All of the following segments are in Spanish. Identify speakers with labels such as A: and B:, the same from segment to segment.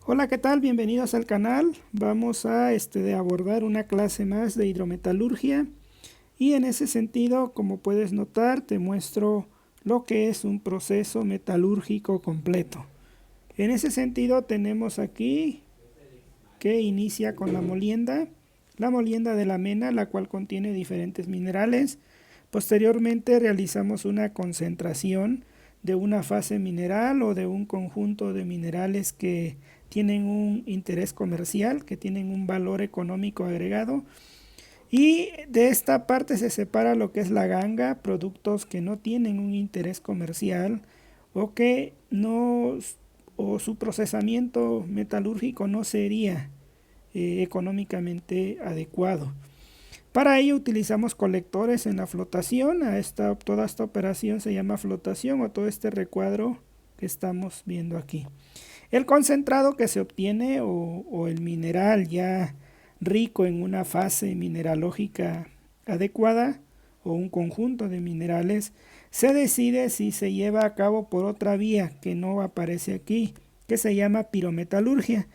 A: Hola, ¿qué tal? Bienvenidos al canal. Vamos a abordar una clase más de hidrometalurgia y en ese sentido, como puedes notar, te muestro lo que es un proceso metalúrgico completo. En ese sentido tenemos aquí que inicia con la molienda de la mena, la cual contiene diferentes minerales. Posteriormente realizamos una concentración de una fase mineral o de un conjunto de minerales que tienen un interés comercial, que tienen un valor económico agregado. Y de esta parte se separa lo que es la ganga, productos que no tienen un interés comercial o que no, o su procesamiento metalúrgico no sería económicamente adecuado. Para ello utilizamos colectores en la flotación. Toda esta operación se llama flotación o todo este recuadro que estamos viendo aquí. El concentrado que se obtiene o el mineral ya rico en una fase mineralógica adecuada o un conjunto de minerales se decide si se lleva a cabo por otra vía que no aparece aquí, que se llama pirometalurgia.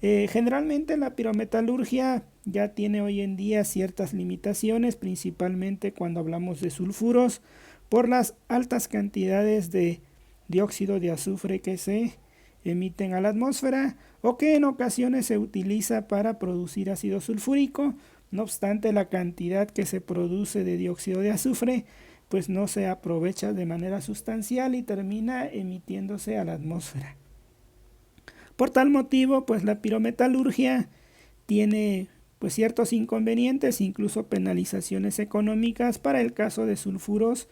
A: Generalmente la pirometalurgia ya tiene hoy en día ciertas limitaciones, principalmente cuando hablamos de sulfuros, por las altas cantidades de dióxido de azufre que se emiten a la atmósfera o que en ocasiones se utiliza para producir ácido sulfúrico. No obstante, la cantidad que se produce de dióxido de azufre pues no se aprovecha de manera sustancial y termina emitiéndose a la atmósfera. Por tal motivo, pues la pirometalurgia tiene pues ciertos inconvenientes, incluso penalizaciones económicas para el caso de sulfuros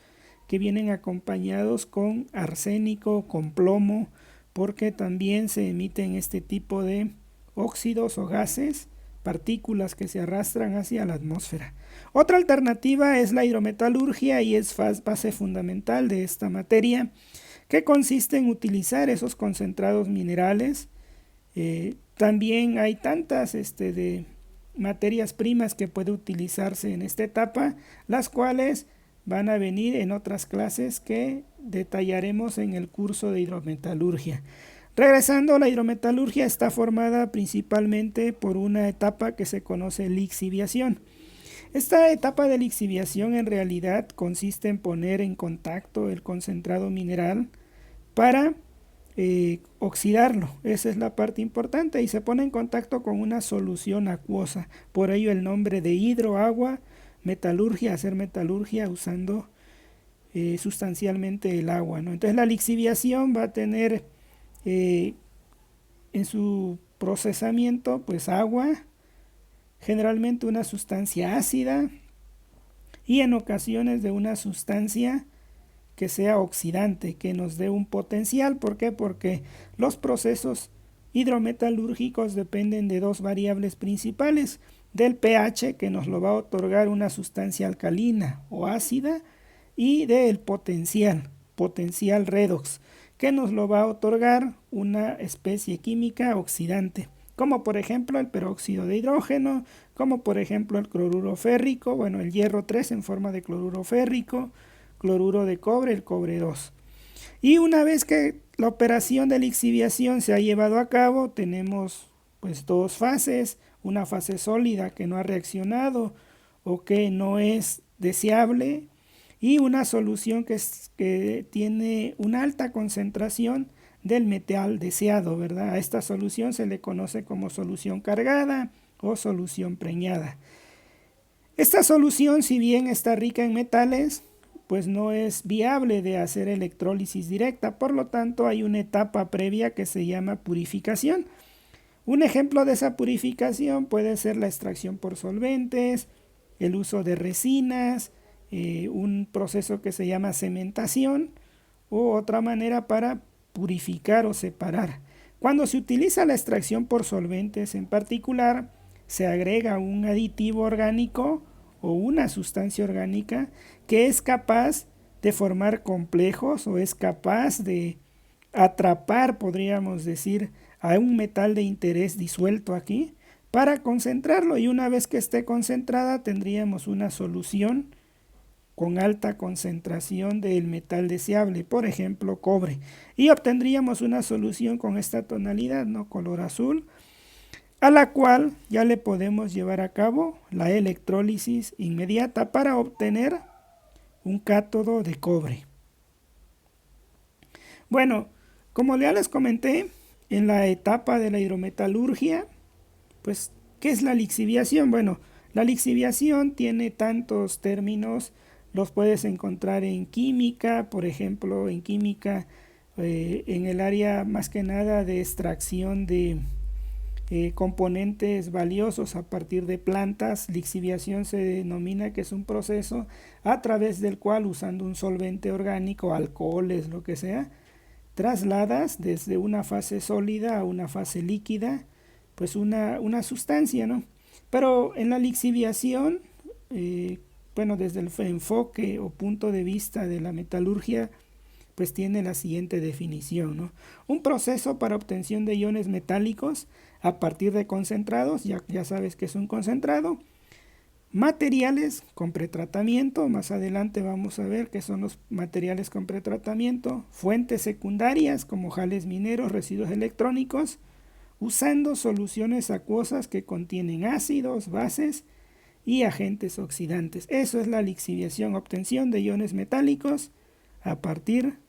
A: que vienen acompañados con arsénico, con plomo, porque también se emiten este tipo de óxidos o gases, partículas que se arrastran hacia la atmósfera. Otra alternativa es la hidrometalurgia y es base fundamental de esta materia, que consiste en utilizar esos concentrados minerales. También hay tantas de materias primas que puede utilizarse en esta etapa, las cuales van a venir en otras clases que detallaremos en el curso de hidrometalurgia. Regresando, la hidrometalurgia está formada principalmente por una etapa que se conoce lixiviación. Esta etapa de lixiviación en realidad consiste en poner en contacto el concentrado mineral para oxidarlo. Esa es la parte importante y se pone en contacto con una solución acuosa. Por ello el nombre de hidroagua, metalurgia, hacer metalurgia usando sustancialmente el agua, ¿no? Entonces la lixiviación va a tener en su procesamiento pues agua, generalmente una sustancia ácida y en ocasiones de una sustancia que sea oxidante, que nos dé un potencial. ¿Por qué? Porque los procesos hidrometalúrgicos dependen de dos variables principales: del pH, que nos lo va a otorgar una sustancia alcalina o ácida, y del potencial redox, que nos lo va a otorgar una especie química oxidante, como por ejemplo el peróxido de hidrógeno, como por ejemplo el cloruro férrico, bueno, el hierro 3 en forma de cloruro férrico, cloruro de cobre, el cobre 2. Y una vez que la operación de lixiviación se ha llevado a cabo, tenemos pues dos fases: una fase sólida que no ha reaccionado o que no es deseable, y una solución que tiene una alta concentración del metal deseado, ¿verdad? A esta solución se le conoce como solución cargada o solución preñada. Esta solución, si bien está rica en metales, pues no es viable de hacer electrólisis directa, por lo tanto hay una etapa previa que se llama purificación. Un ejemplo de esa purificación puede ser la extracción por solventes, el uso de resinas, un proceso que se llama cementación u otra manera para purificar o separar. Cuando se utiliza la extracción por solventes en particular, se agrega un aditivo orgánico o una sustancia orgánica que es capaz de formar complejos o es capaz de atrapar, podríamos decir, a un metal de interés disuelto aquí para concentrarlo, y una vez que esté concentrada tendríamos una solución con alta concentración del metal deseable, por ejemplo cobre, y obtendríamos una solución con esta tonalidad, ¿no? Color azul, a la cual ya le podemos llevar a cabo la electrólisis inmediata para obtener un cátodo de cobre. Bueno, como ya les comenté, en la etapa de la hidrometalurgia, pues, ¿qué es la lixiviación? Bueno, la lixiviación tiene tantos términos, los puedes encontrar en química, por ejemplo, en química, en el área más que nada de extracción de componentes valiosos a partir de plantas. Lixiviación se denomina que es un proceso a través del cual, usando un solvente orgánico, alcoholes, lo que sea, trasladas desde una fase sólida a una fase líquida, pues una sustancia, ¿no? Pero en la lixiviación, bueno, desde el enfoque o punto de vista de la metalurgia, pues tiene la siguiente definición, ¿no? Un proceso para obtención de iones metálicos a partir de concentrados, ya sabes que es un concentrado, materiales con pretratamiento, más adelante vamos a ver qué son los materiales con pretratamiento, fuentes secundarias como jales mineros, residuos electrónicos, usando soluciones acuosas que contienen ácidos, bases y agentes oxidantes. Eso es la lixiviación, obtención de iones metálicos a partir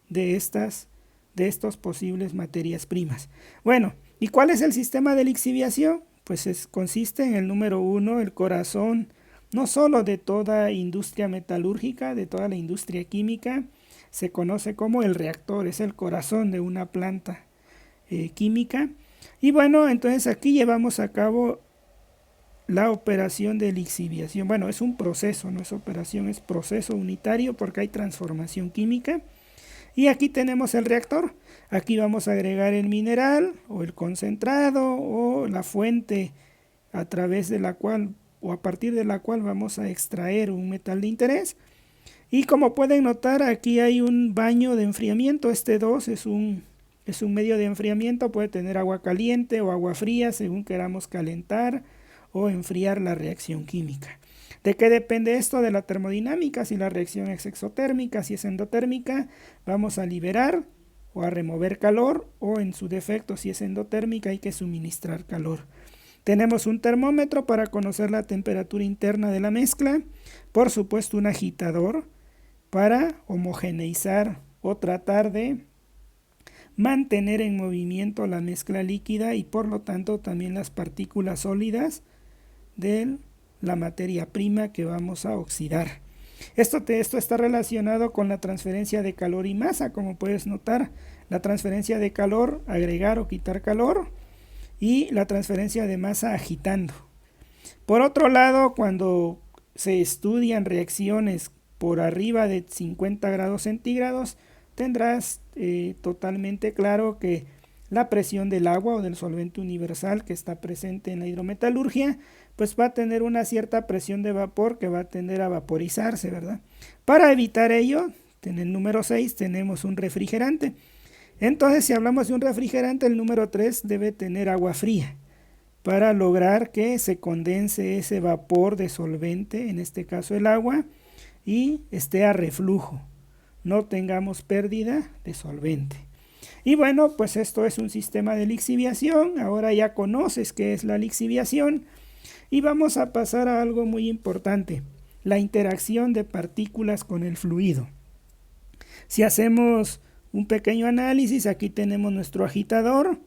A: de estos posibles materias primas. Bueno, ¿y cuál es el sistema de lixiviación? Pues consiste en el número 1, el corazón, no solo de toda industria metalúrgica, de toda la industria química, se conoce como el reactor, es el corazón de una planta química. Y bueno, entonces aquí llevamos a cabo la operación de lixiviación. Bueno, es un proceso, no es operación, es proceso unitario porque hay transformación química. Y aquí tenemos el reactor. Aquí vamos a agregar el mineral o el concentrado o la fuente a través de la cual o a partir de la cual vamos a extraer un metal de interés. Y como pueden notar, aquí hay un baño de enfriamiento. Este 2 es un medio de enfriamiento. Puede tener agua caliente o agua fría según queramos calentar o enfriar la reacción química. ¿De qué depende esto? De la termodinámica. Si la reacción es exotérmica, si es endotérmica, vamos a liberar o a remover calor, o en su defecto, si es endotérmica, hay que suministrar calor. Tenemos un termómetro para conocer la temperatura interna de la mezcla, por supuesto un agitador para homogeneizar o tratar de mantener en movimiento la mezcla líquida y por lo tanto también las partículas sólidas de la materia prima que vamos a oxidar. Esto está relacionado con la transferencia de calor y masa, como puedes notar, la transferencia de calor, agregar o quitar calor, y la transferencia de masa agitando. Por otro lado, cuando se estudian reacciones por arriba de 50 grados centígrados, tendrás totalmente claro que la presión del agua o del solvente universal que está presente en la hidrometalurgia, pues va a tener una cierta presión de vapor que va a tender a vaporizarse, ¿verdad? Para evitar ello, en el número 6 tenemos un refrigerante. Entonces, si hablamos de un refrigerante, el número 3 debe tener agua fría para lograr que se condense ese vapor de solvente, en este caso el agua, y esté a reflujo, no tengamos pérdida de solvente. Y bueno, pues esto es un sistema de lixiviación. Ahora ya conoces qué es la lixiviación. Y vamos a pasar a algo muy importante, la interacción de partículas con el fluido. Si hacemos un pequeño análisis, aquí tenemos nuestro agitador.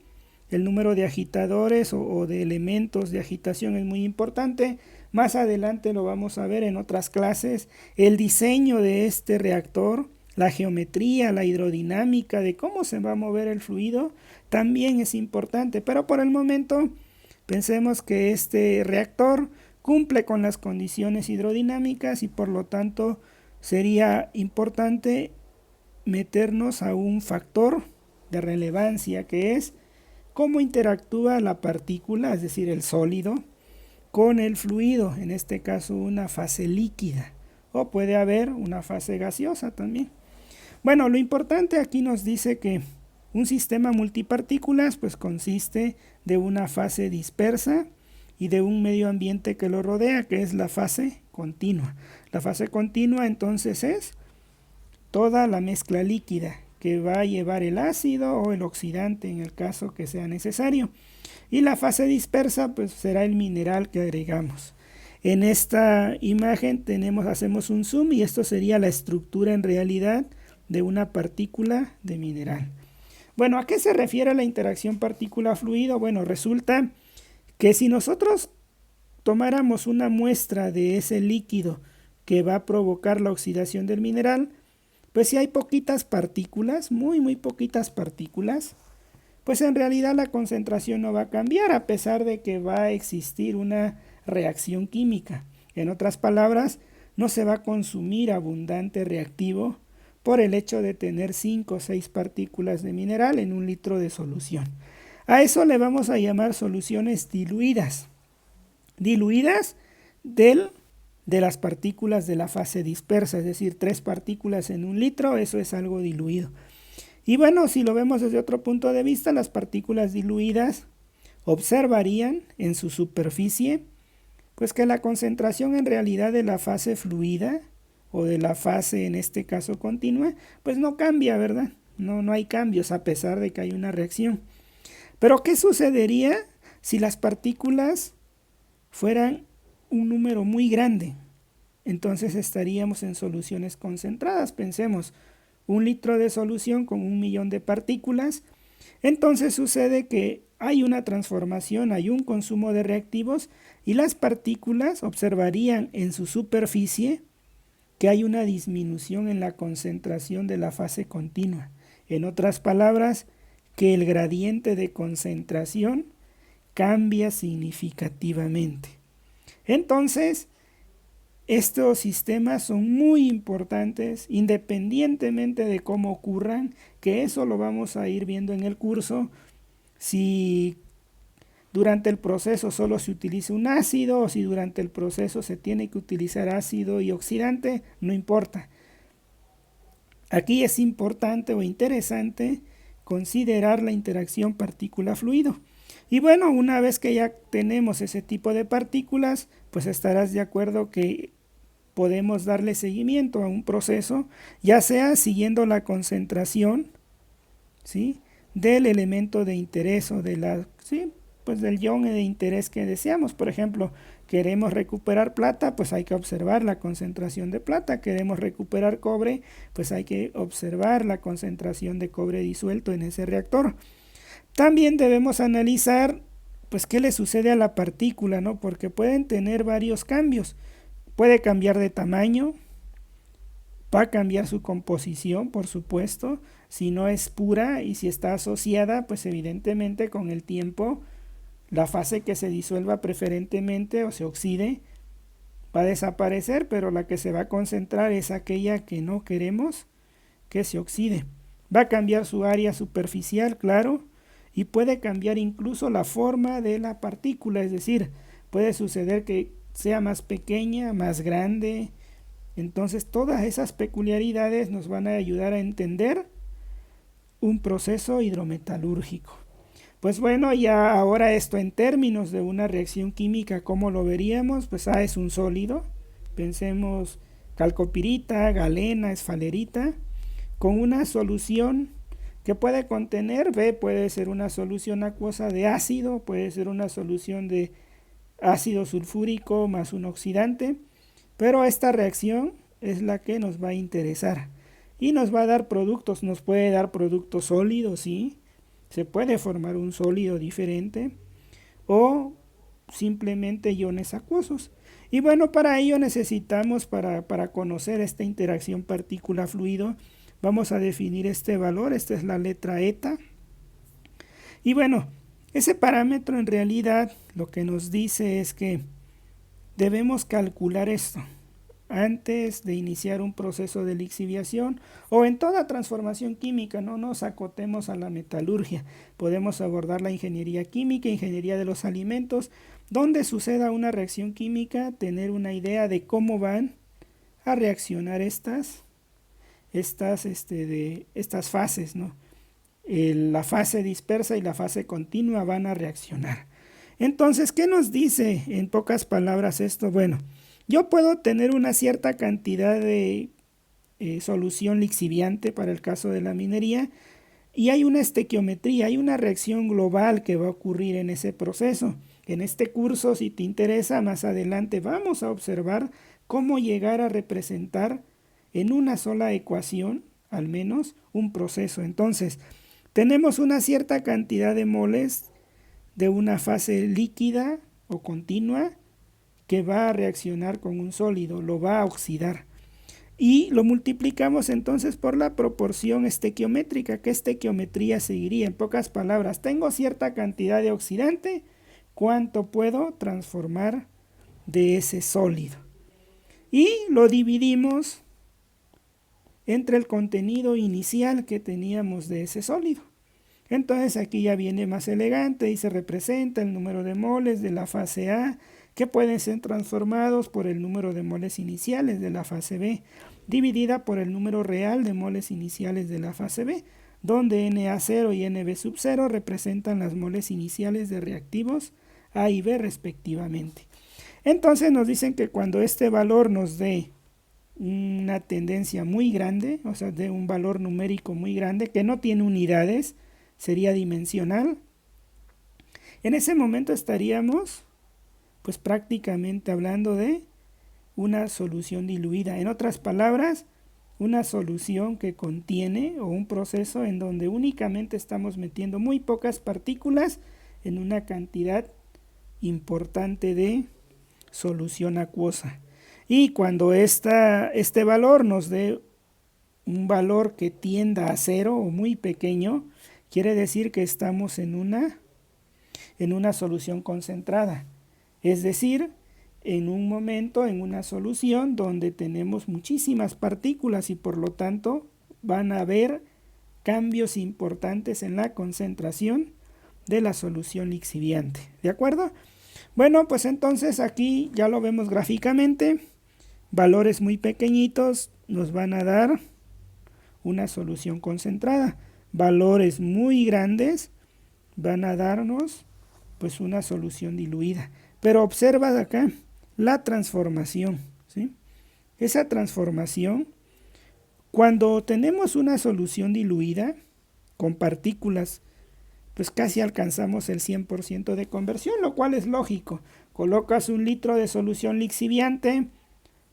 A: El número de agitadores o de elementos de agitación es muy importante. Más adelante lo vamos a ver en otras clases. El diseño de este reactor, la geometría, la hidrodinámica de cómo se va a mover el fluido también es importante. Pero por el momento pensemos que este reactor cumple con las condiciones hidrodinámicas y por lo tanto sería importante meternos a un factor de relevancia que es cómo interactúa la partícula, es decir, el sólido, con el fluido, en este caso una fase líquida, o puede haber una fase gaseosa también. Bueno, lo importante aquí nos dice que un sistema multipartículas pues consiste de una fase dispersa y de un medio ambiente que lo rodea, que es la fase continua. La fase continua entonces es toda la mezcla líquida que va a llevar el ácido o el oxidante en el caso que sea necesario. Y la fase dispersa pues será el mineral que agregamos. En esta imagen hacemos un zoom y esto sería la estructura en realidad de una partícula de mineral. Bueno, ¿a qué se refiere la interacción partícula-fluido? Bueno, resulta que si nosotros tomáramos una muestra de ese líquido que va a provocar la oxidación del mineral, pues si hay poquitas partículas, muy poquitas partículas, pues en realidad la concentración no va a cambiar a pesar de que va a existir una reacción química. En otras palabras, no se va a consumir abundante reactivo por el hecho de tener 5 o 6 partículas de mineral en un litro de solución. A eso le vamos a llamar soluciones diluidas. Diluidas de las partículas de la fase dispersa, es decir, 3 partículas en un litro, eso es algo diluido. Y bueno, si lo vemos desde otro punto de vista, las partículas diluidas observarían en su superficie pues que la concentración en realidad de la fase fluida o de la fase en este caso continua, pues no cambia, ¿verdad? No hay cambios a pesar de que hay una reacción. Pero ¿qué sucedería si las partículas fueran un número muy grande? Entonces estaríamos en soluciones concentradas. Pensemos, 1 litro de solución con 1.000.000 de partículas. Entonces sucede que hay una transformación, hay un consumo de reactivos y las partículas observarían en su superficie que hay una disminución en la concentración de la fase continua. En otras palabras, que el gradiente de concentración cambia significativamente. Entonces, estos sistemas son muy importantes independientemente de cómo ocurran, que eso lo vamos a ir viendo en el curso. Si durante el proceso solo se utiliza un ácido o si durante el proceso se tiene que utilizar ácido y oxidante, no importa. Aquí es importante o interesante considerar la interacción partícula-fluido. Y bueno, una vez que ya tenemos ese tipo de partículas, pues estarás de acuerdo que podemos darle seguimiento a un proceso, ya sea siguiendo la concentración, ¿sí?, del elemento de interés o del ion de interés que deseamos. Por ejemplo, queremos recuperar plata, pues hay que observar la concentración de plata. Queremos recuperar cobre, pues hay que observar la concentración de cobre disuelto en ese reactor. También debemos analizar pues qué le sucede a la partícula, ¿no? Porque pueden tener varios cambios. Puede cambiar de tamaño, va a cambiar su composición, por supuesto. Si no es pura y si está asociada, pues evidentemente con el tiempo la fase que se disuelva preferentemente o se oxide va a desaparecer, pero la que se va a concentrar es aquella que no queremos que se oxide. Va a cambiar su área superficial, claro, y puede cambiar incluso la forma de la partícula, es decir, puede suceder que sea más pequeña, más grande. Entonces todas esas peculiaridades nos van a ayudar a entender un proceso hidrometalúrgico. Pues bueno, ya ahora esto en términos de una reacción química, ¿cómo lo veríamos? Pues A es un sólido, pensemos calcopirita, galena, esfalerita, con una solución que puede contener, B puede ser una solución acuosa de ácido, puede ser una solución de ácido sulfúrico más un oxidante, pero esta reacción es la que nos va a interesar y nos va a dar productos. Nos puede dar productos sólidos, sí, se puede formar un sólido diferente o simplemente iones acuosos. Y bueno, para ello necesitamos, para conocer esta interacción partícula-fluido, vamos a definir este valor. Esta es la letra eta. Y bueno, ese parámetro en realidad lo que nos dice es que debemos calcular esto antes de iniciar un proceso de lixiviación o en toda transformación química. No nos acotemos a la metalurgia, podemos abordar la ingeniería química, ingeniería de los alimentos, donde suceda una reacción química, tener una idea de cómo van a reaccionar estas fases, ¿no? La fase dispersa y la fase continua van a reaccionar. Entonces, ¿qué nos dice en pocas palabras esto? Bueno, Yo puedo tener una cierta cantidad de solución lixiviante para el caso de la minería, y hay una estequiometría, hay una reacción global que va a ocurrir en ese proceso. En este curso, si te interesa, más adelante vamos a observar cómo llegar a representar en una sola ecuación, al menos, un proceso. Entonces, tenemos una cierta cantidad de moles de una fase líquida o continua que va a reaccionar con un sólido, lo va a oxidar. Y lo multiplicamos entonces por la proporción estequiométrica. ¿Qué estequiometría seguiría? En pocas palabras, tengo cierta cantidad de oxidante, ¿cuánto puedo transformar de ese sólido? Y lo dividimos entre el contenido inicial que teníamos de ese sólido. Entonces aquí ya viene más elegante y se representa el número de moles de la fase A, que pueden ser transformados por el número de moles iniciales de la fase B, dividida por el número real de moles iniciales de la fase B, donde Na0 y Nb0 representan las moles iniciales de reactivos A y B respectivamente. Entonces nos dicen que cuando este valor nos dé una tendencia muy grande, o sea, de un valor numérico muy grande, que no tiene unidades, sería dimensional, en ese momento estaríamos pues prácticamente hablando de una solución diluida. En otras palabras, una solución que contiene o un proceso en donde únicamente estamos metiendo muy pocas partículas en una cantidad importante de solución acuosa. Y cuando este valor nos dé un valor que tienda a cero o muy pequeño, quiere decir que estamos en una solución concentrada. Es decir, en un momento, en una solución donde tenemos muchísimas partículas y por lo tanto van a haber cambios importantes en la concentración de la solución lixiviante. ¿De acuerdo? Bueno, pues entonces aquí ya lo vemos gráficamente. Valores muy pequeñitos nos van a dar una solución concentrada. Valores muy grandes van a darnos pues una solución diluida. Pero observa acá la transformación, ¿sí? Esa transformación, cuando tenemos una solución diluida con partículas, pues casi alcanzamos el 100% de conversión, lo cual es lógico. Colocas 1 litro de solución lixiviante,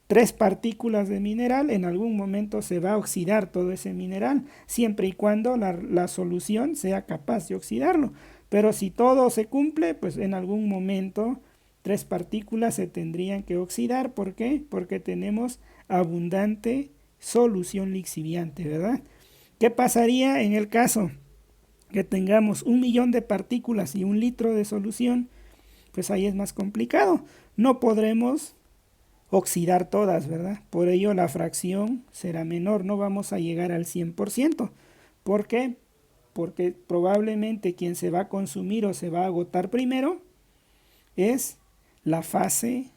A: 3 partículas de mineral, en algún momento se va a oxidar todo ese mineral, siempre y cuando la solución sea capaz de oxidarlo. Pero si todo se cumple, pues en algún momento 3 partículas se tendrían que oxidar. ¿Por qué? Porque tenemos abundante solución lixiviante, ¿verdad? ¿Qué pasaría en el caso que tengamos 1.000.000 de partículas y 1 litro de solución? Pues ahí es más complicado. No podremos oxidar todas, ¿verdad? Por ello la fracción será menor, no vamos a llegar al 100%. ¿Por qué? Porque probablemente quien se va a consumir o se va a agotar primero es la fase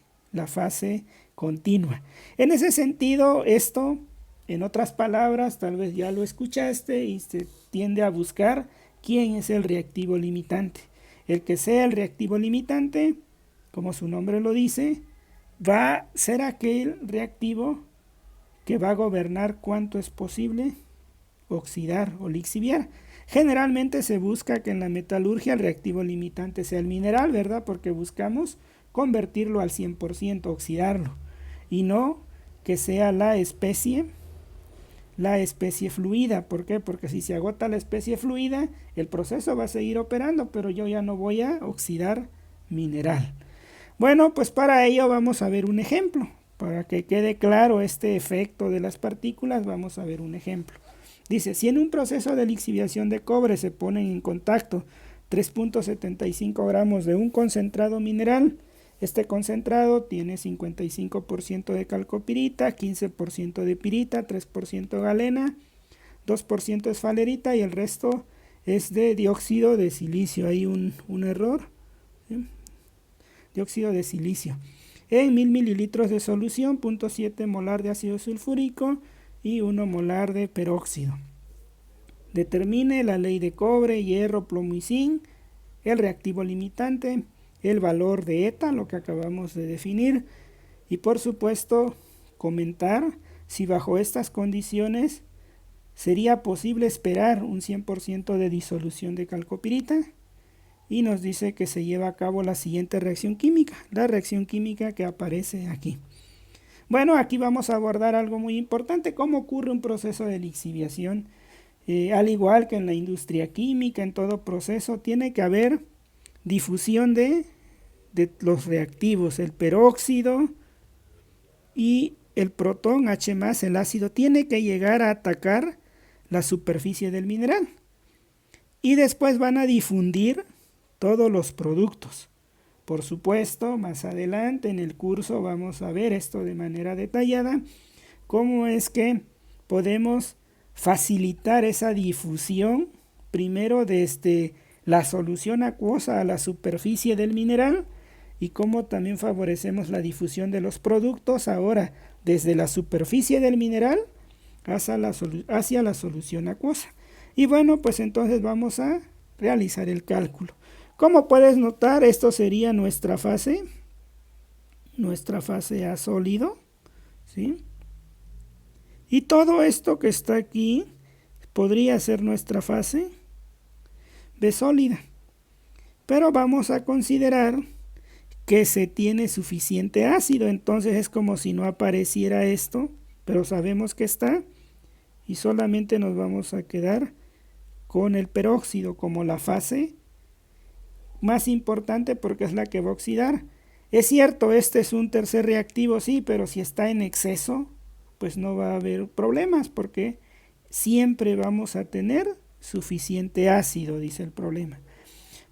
A: continua. En ese sentido, esto, en otras palabras, tal vez ya lo escuchaste y se tiende a buscar quién es el reactivo limitante. El que sea el reactivo limitante, como su nombre lo dice, va a ser aquel reactivo que va a gobernar cuánto es posible oxidar o lixiviar. Generalmente se busca que en la metalurgia el reactivo limitante sea el mineral, ¿verdad? Porque buscamos convertirlo al 100%, oxidarlo, y no que sea la especie fluida. ¿Por qué? Porque si se agota la especie fluida, el proceso va a seguir operando, pero yo ya no voy a oxidar mineral. Bueno, pues para ello vamos a ver un ejemplo. Para que quede claro este efecto de las partículas, vamos a ver un ejemplo. Dice, si en un proceso de lixiviación de cobre se ponen en contacto 3.75 gramos de un concentrado mineral, este concentrado tiene 55% de calcopirita, 15% de pirita, 3% galena, 2% esfalerita y el resto es de dióxido de silicio. Hay un error, ¿sí? Dióxido de silicio. En 1000 mililitros de solución, 0.7 molar de ácido sulfúrico y 1 molar de peróxido. Determine la ley de cobre, hierro, plomo y zinc, el reactivo limitante, el valor de eta, lo que acabamos de definir, Y por supuesto, comentar si bajo estas condiciones sería posible esperar un 100% de disolución de calcopirita. Y nos dice que se lleva a cabo la siguiente reacción química, la reacción química que aparece aquí. Bueno, aquí vamos a abordar algo muy importante, cómo ocurre un proceso de lixiviación. Al igual que en la industria química, en todo proceso, tiene que haber difusión de los reactivos, el peróxido y el protón H+, el ácido, tiene que llegar a atacar la superficie del mineral. Y después van a difundir todos los productos. Por supuesto, más adelante en el curso vamos a ver esto de manera detallada, cómo es que podemos facilitar esa difusión, primero desde la solución acuosa a la superficie del mineral, y cómo también favorecemos la difusión de los productos ahora desde la superficie del mineral hacia la solución acuosa. Y bueno, pues entonces vamos a realizar el cálculo. Como puedes notar, esto sería nuestra fase A sólido, ¿sí? Y todo esto que está aquí podría ser nuestra fase B sólida. Pero vamos a considerar que se tiene suficiente ácido, entonces es como si no apareciera esto, pero sabemos que está y solamente nos vamos a quedar con el peróxido como la fase más importante porque es la que va a oxidar. Es cierto, este es un tercer reactivo, sí, pero si está en exceso, pues no va a haber problemas porque siempre vamos a tener suficiente ácido, dice el problema.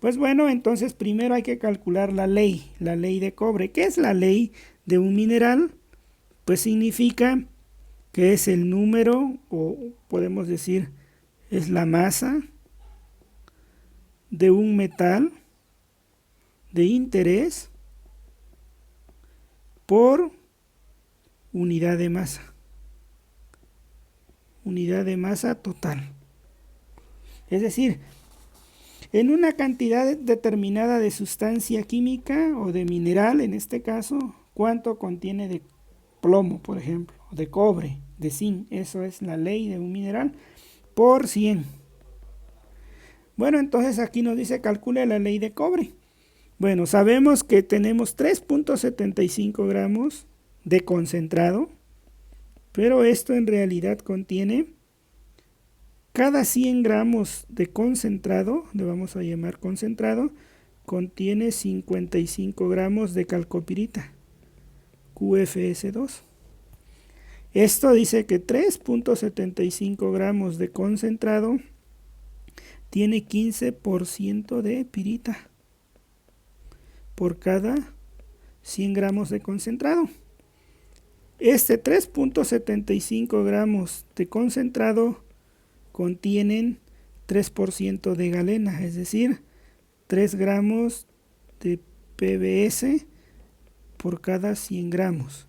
A: Pues bueno, entonces primero hay que calcular la ley de cobre. ¿Qué es la ley de un mineral? Pues significa que es el número, o podemos decir, es la masa de un metal de interés por unidad de masa total. Es decir, en una cantidad determinada de sustancia química o de mineral, en este caso, cuánto contiene de plomo, por ejemplo, de cobre, de zinc, eso es la ley de un mineral, por 100. Bueno, entonces aquí nos dice calcule la ley de cobre. Bueno, sabemos que tenemos 3.75 gramos de concentrado, pero esto en realidad contiene, cada 100 gramos de concentrado, le vamos a llamar concentrado, contiene 55 gramos de calcopirita, QFS2. Esto dice que 3.75 gramos de concentrado tiene 15% de pirita por cada 100 gramos de concentrado. Este 3.75 gramos de concentrado contienen 3% de galena, es decir, 3 gramos de PBS por cada 100 gramos.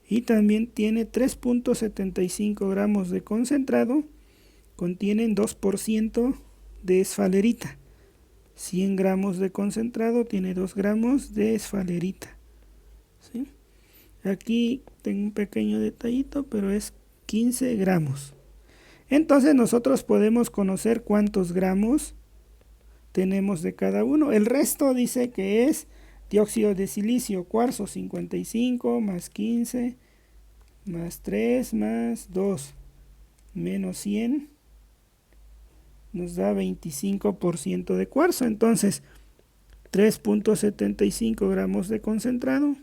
A: Y también tiene 3.75 gramos de concentrado, contienen 2% de esfalerita. 100 gramos de concentrado tiene 2 gramos de esfalerita, ¿sí? Aquí tengo un pequeño detallito, pero es 15 gramos. Entonces nosotros podemos conocer cuántos gramos tenemos de cada uno. El resto dice que es dióxido de silicio, cuarzo, 55 más 15 más 3 más 2 menos 100 nos da 25% de cuarzo. Entonces 3.75 gramos de concentrado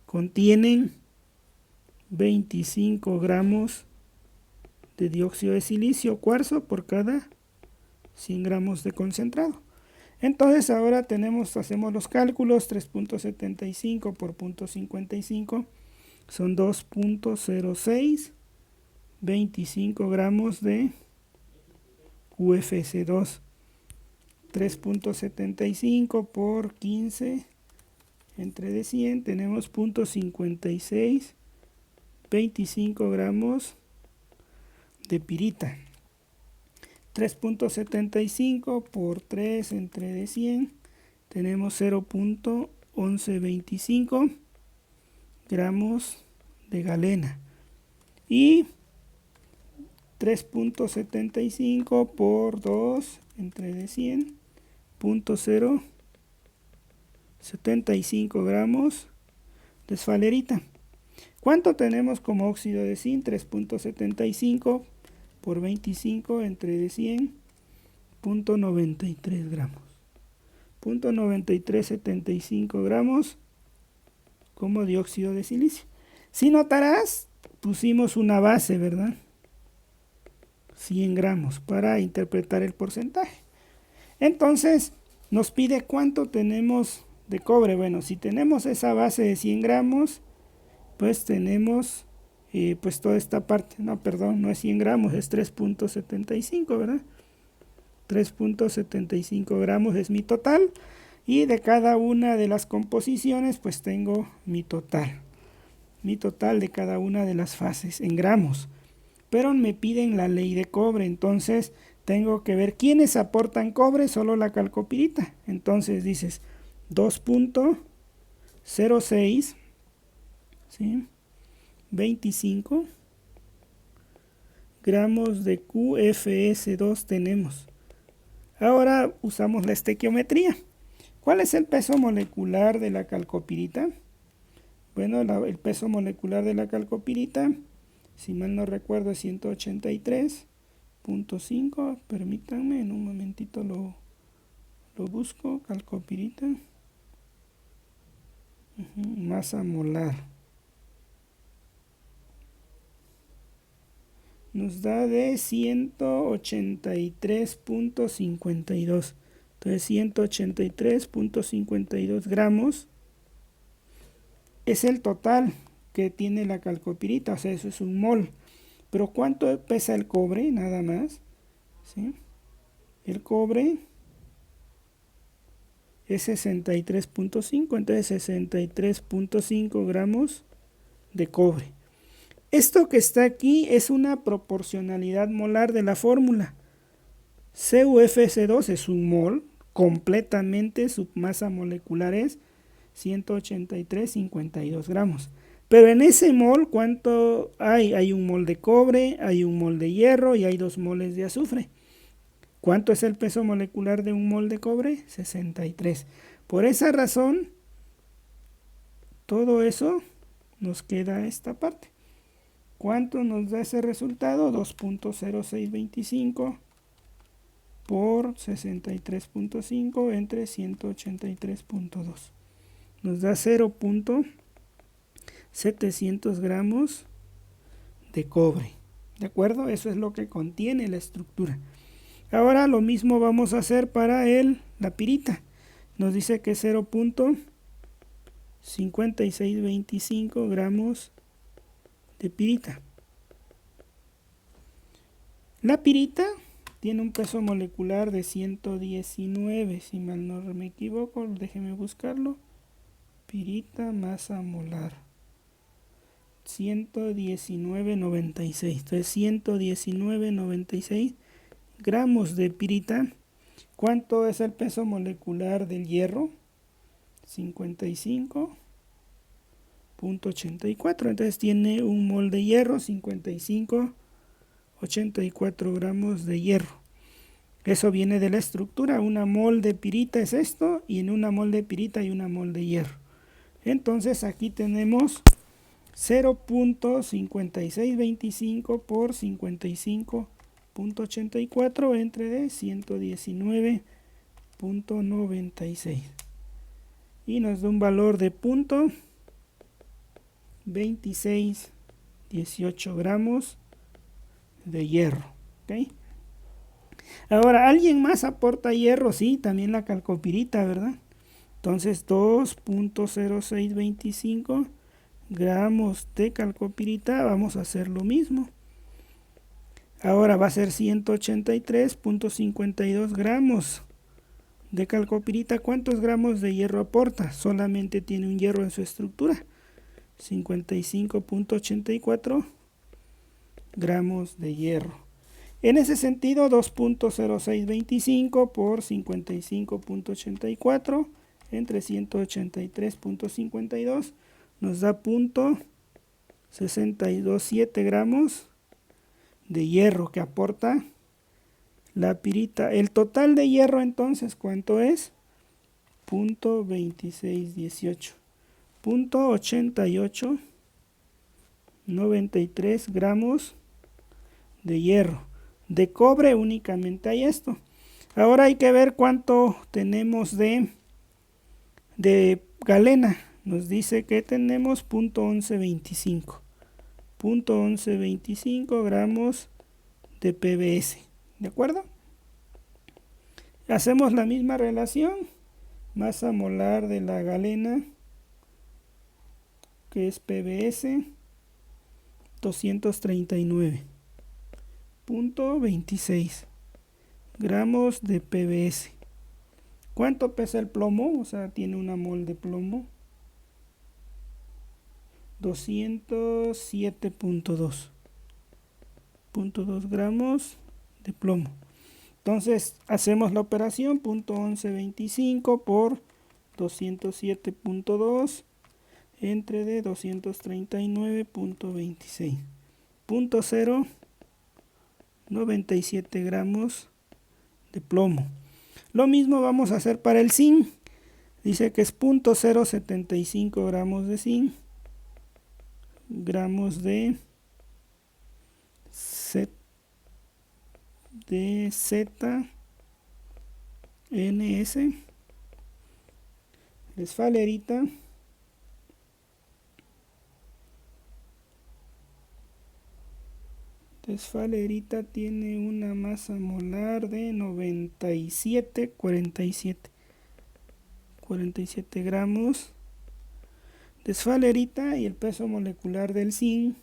A: contienen 25 gramos de dióxido de silicio, cuarzo, por cada 100 gramos de concentrado. Entonces ahora hacemos los cálculos. 3.75 por 0.55 son 2.06, 25 gramos de QFS2. 3.75 por 15 entre de 100 tenemos 0.56, 25 gramos de pirita. 3.75 por 3 entre de 100 tenemos 0.1125 gramos de galena. Y 3.75 por 2 entre de 100, 0.75 gramos de esfalerita. ¿Cuánto tenemos como óxido de zinc? 3.75 por 25 entre de 100, 0.93 gramos. 0.9375 gramos como dióxido de silicio. Si notarás, pusimos una base, ¿verdad? 100 gramos para interpretar el porcentaje. Entonces, nos pide cuánto tenemos de cobre. Bueno, si tenemos esa base de 100 gramos, pues tenemos pues toda esta parte. No, perdón, no es 100 gramos, es 3.75, ¿verdad? 3.75 gramos es mi total. Y de cada una de las composiciones, pues tengo mi total. Mi total de cada una de las fases en gramos. Pero me piden la ley de cobre, entonces tengo que ver quiénes aportan cobre, solo la calcopirita. Entonces dices 2.06, ¿sí? 25 gramos de QFS2 tenemos. Ahora usamos la estequiometría. ¿Cuál es el peso molecular de la calcopirita? Bueno, el peso molecular de la calcopirita, si mal no recuerdo, es 183.5. Permítanme, en un momentito lo busco. Calcopirita. Masa molar. Nos da de 183.52. Entonces 183.52 gramos es el total que tiene la calcopirita, o sea, eso es un mol. Pero ¿cuánto pesa el cobre? Nada más, ¿sí? El cobre es 63.5, entonces 63.5 gramos de cobre. Esto que está aquí es una proporcionalidad molar de la fórmula. CuFS2 es un mol, completamente su masa molecular es 183.52 gramos. Pero en ese mol, ¿cuánto hay? Hay un mol de cobre, hay un mol de hierro y hay 2 moles de azufre. ¿Cuánto es el peso molecular de un mol de cobre? 63. Por esa razón, todo eso nos queda esta parte. ¿Cuánto nos da ese resultado? 2.0625 por 63.5 entre 183.2. Nos da 0.700 gramos de cobre. ¿De acuerdo? Eso es lo que contiene la estructura. Ahora lo mismo vamos a hacer para la pirita. Nos dice que 0.5625 gramos de pirita. La pirita tiene un peso molecular de 119, si mal no me equivoco, déjeme buscarlo. Pirita, masa molar. 119.96. Entonces 119.96 gramos de pirita. ¿Cuánto es el peso molecular del hierro? 55.84. Entonces tiene un mol de hierro, 55.84 gramos de hierro. Eso viene de la estructura. Una mol de pirita es esto, y en una mol de pirita hay una mol de hierro. Entonces aquí tenemos 0.5625 por 55.84 entre de 119.96 y nos da un valor de 0.2618 gramos de hierro. ¿Okay? Ahora, ¿alguien más aporta hierro? Sí, también la calcopirita, ¿verdad? Entonces 2.0625 gramos de calcopirita, vamos a hacer lo mismo. Ahora va a ser 183.52 gramos de calcopirita. ¿Cuántos gramos de hierro aporta? Solamente tiene un hierro en su estructura. 55.84 gramos de hierro. En ese sentido, 2.0625 por 55.84 entre 183.52 nos da 0.627 gramos de hierro que aporta la pirita. El total de hierro entonces, ¿cuánto es? 0.2618, 0.8893 gramos de hierro. De cobre únicamente hay esto. Ahora hay que ver cuánto tenemos de galena. Nos dice que tenemos 0.1125 gramos de PBS. ¿De acuerdo? Hacemos la misma relación. Masa molar de la galena, que es PBS, 239.26 gramos de PBS. ¿Cuánto pesa el plomo? O sea, tiene una mol de plomo. 207.2 gramos de plomo. Entonces hacemos la operación, 0.1125 por 207.2 entre de 239.26. 0.97 gramos de plomo. Lo mismo vamos a hacer para el zinc. Dice que es 0.075 gramos de zinc. Gramos de ZNS, desfalerita, tiene una masa molar de 47 gramos. Desfalerita, y el peso molecular del zinc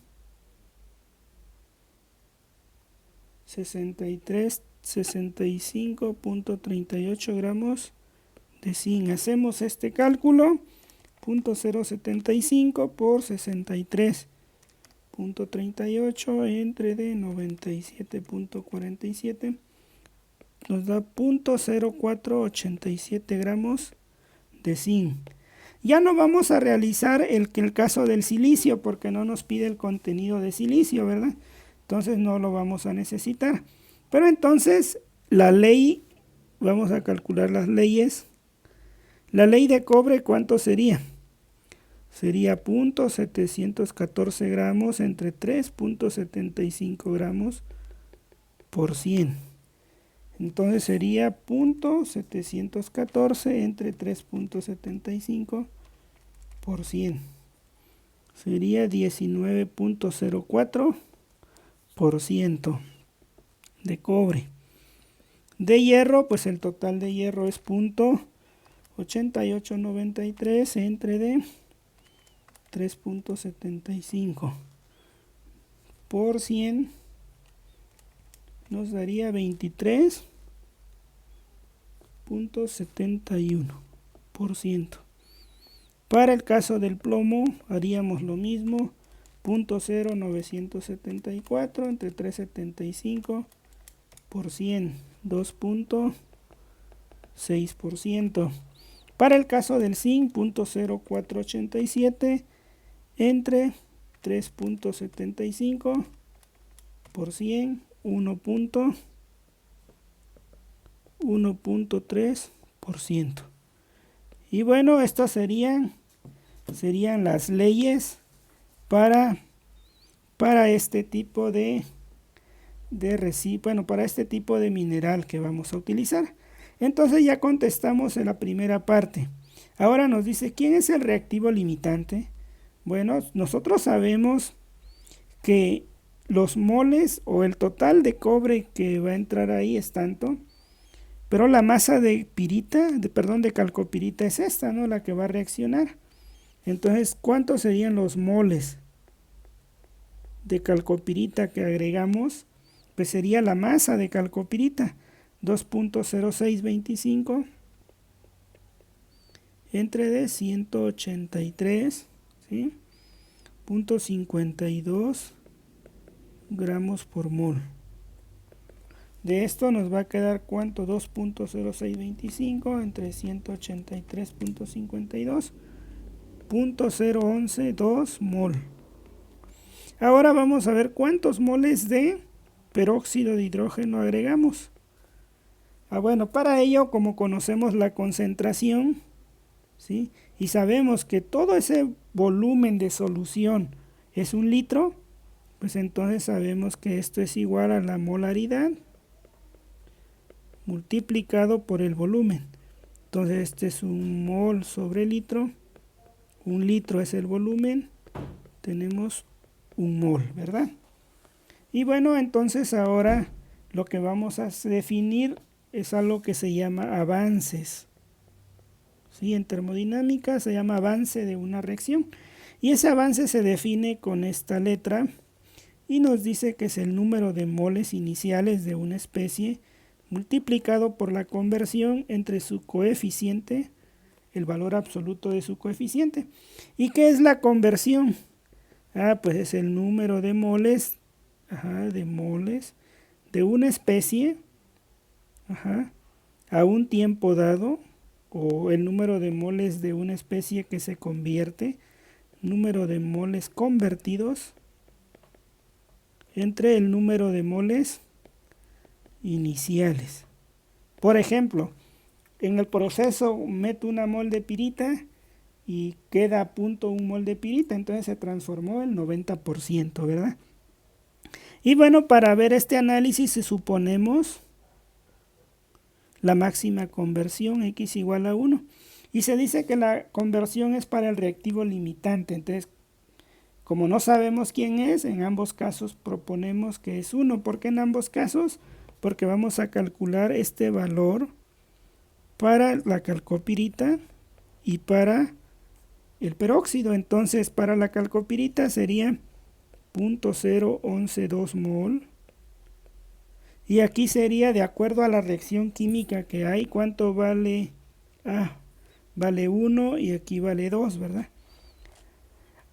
A: 65.38 gramos de zinc. Hacemos este cálculo, 0.075 por 63.38 entre de 97.47 nos da 0.0487 gramos de zinc. Ya no vamos a realizar el caso del silicio, porque no nos pide el contenido de silicio, ¿verdad? Entonces no lo vamos a necesitar. Pero entonces la ley, vamos a calcular las leyes. La ley de cobre, ¿cuánto sería? Sería 0.714 gramos entre 3.75 gramos por 100. Entonces sería 0.714 entre 3.75 por 100. Sería 19.04% de cobre. De hierro, pues el total de hierro es 0.8893 entre de 3.75 por 100 nos daría 23.71%. Para el caso del plomo haríamos lo mismo, 0.0974 entre 3.75 por 100, 2.6%. Para el caso del zinc, 0.0487 entre 3.75 por 100, 1.3%. Y bueno, estas serían las leyes para este tipo de para este tipo de mineral que vamos a utilizar. Entonces ya contestamos en la primera parte. Ahora nos dice, ¿quién es el reactivo limitante? Bueno, nosotros sabemos que los moles o el total de cobre que va a entrar ahí es tanto, pero la masa de calcopirita es esta, ¿no? La que va a reaccionar. Entonces, ¿cuántos serían los moles de calcopirita que agregamos? Pues sería la masa de calcopirita, 2.0625 entre de 183, ¿sí? 0.52 gramos por mol. De esto nos va a quedar ¿cuánto? 2.0625 entre 183.52 0.0112 mol. Ahora vamos a ver cuántos moles de peróxido de hidrógeno agregamos. Bueno, para ello, como conocemos la concentración, ¿sí?, y sabemos que todo ese volumen de solución es 1 litro, pues entonces sabemos que esto es igual a la molaridad multiplicado por el volumen. Entonces este es 1 mol sobre litro, 1 litro es el volumen, tenemos 1 mol, ¿verdad? Y bueno, entonces ahora lo que vamos a definir es algo que se llama avances. ¿Sí? En termodinámica se llama avance de una reacción. Y ese avance se define con esta letra y nos dice que es el número de moles iniciales de una especie multiplicado por la conversión entre su coeficiente, el valor absoluto de su coeficiente. ¿Y qué es la conversión? Pues es el número de moles, de una especie, a un tiempo dado, o el número de moles de una especie que se convierte, número de moles convertidos, entre el número de moles iniciales. Por ejemplo, en el proceso meto 1 mol de pirita y queda a punto 1 mol de pirita, entonces se transformó el 90%, ¿verdad? Y bueno, para ver este análisis suponemos la máxima conversión, x igual a 1. Y se dice que la conversión es para el reactivo limitante. Entonces, como no sabemos quién es, en ambos casos proponemos que es 1. ¿Por qué en ambos casos? Porque vamos a calcular este valor para la calcopirita y para el peróxido. Entonces, para la calcopirita sería 0.0112 mol. Y aquí sería de acuerdo a la reacción química que hay, ¿cuánto vale? Vale 1 y aquí vale 2, ¿verdad?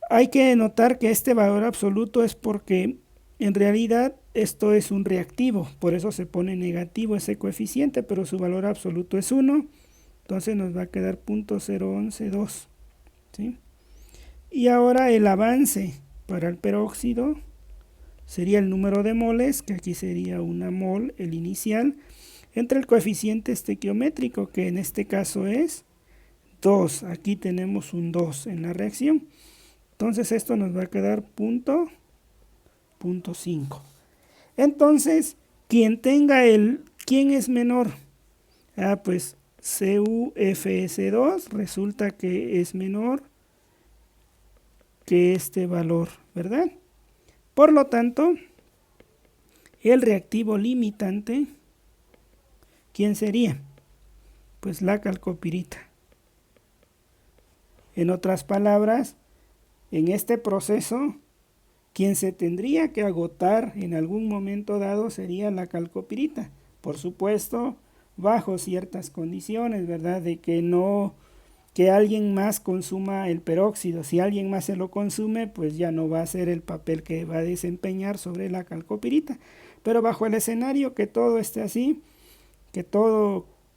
A: Hay que notar que este valor absoluto es porque en realidad esto es un reactivo, por eso se pone negativo ese coeficiente, pero su valor absoluto es 1, entonces nos va a quedar 0.0112, ¿sí? Y ahora el avance para el peróxido sería el número de moles, que aquí sería 1 mol, el inicial, entre el coeficiente estequiométrico, que en este caso es 2. Aquí tenemos un 2 en la reacción. Entonces esto nos va a quedar 0.5. Entonces, ¿quién es menor? Pues CuFS2 resulta que es menor que este valor, ¿verdad? Por lo tanto, el reactivo limitante, ¿quién sería? Pues la calcopirita. En otras palabras, en este proceso, quien se tendría que agotar en algún momento dado sería la calcopirita. Por supuesto, bajo ciertas condiciones, ¿verdad? De que que alguien más consuma el peróxido. Si alguien más se lo consume, pues ya no va a ser el papel que va a desempeñar sobre la calcopirita. Pero bajo el escenario que todo esté así, que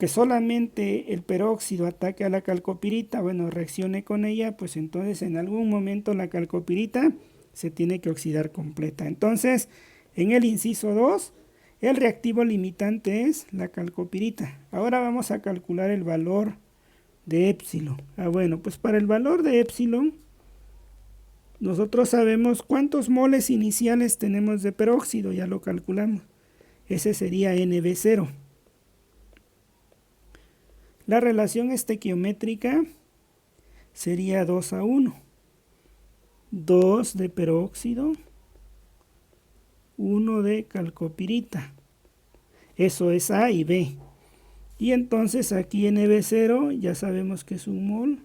A: solamente el peróxido ataque a la calcopirita, bueno, reaccione con ella, pues entonces en algún momento la calcopirita se tiene que oxidar completa. Entonces, en el inciso 2, el reactivo limitante es la calcopirita. Ahora vamos a calcular el valor de épsilon. Bueno, pues para el valor de épsilon, nosotros sabemos cuántos moles iniciales tenemos de peróxido, ya lo calculamos. Ese sería NB0. La relación estequiométrica sería 2:1. 2 de peróxido, 1 de calcopirita. Eso es A y B. Y entonces aquí NB0 ya sabemos que es 1 mol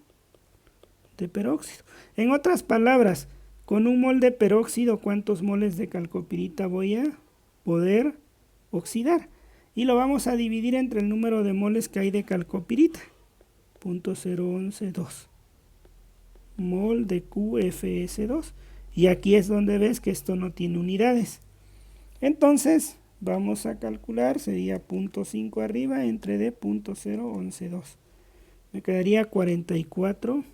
A: de peróxido. En otras palabras, con 1 mol de peróxido, ¿cuántos moles de calcopirita voy a poder oxidar? Y lo vamos a dividir entre el número de moles que hay de calcopirita. 0.0112 mol de QFS2. Y aquí es donde ves que esto no tiene unidades. Entonces, vamos a calcular, sería 0.5 arriba entre de 0.0112. Me quedaría 44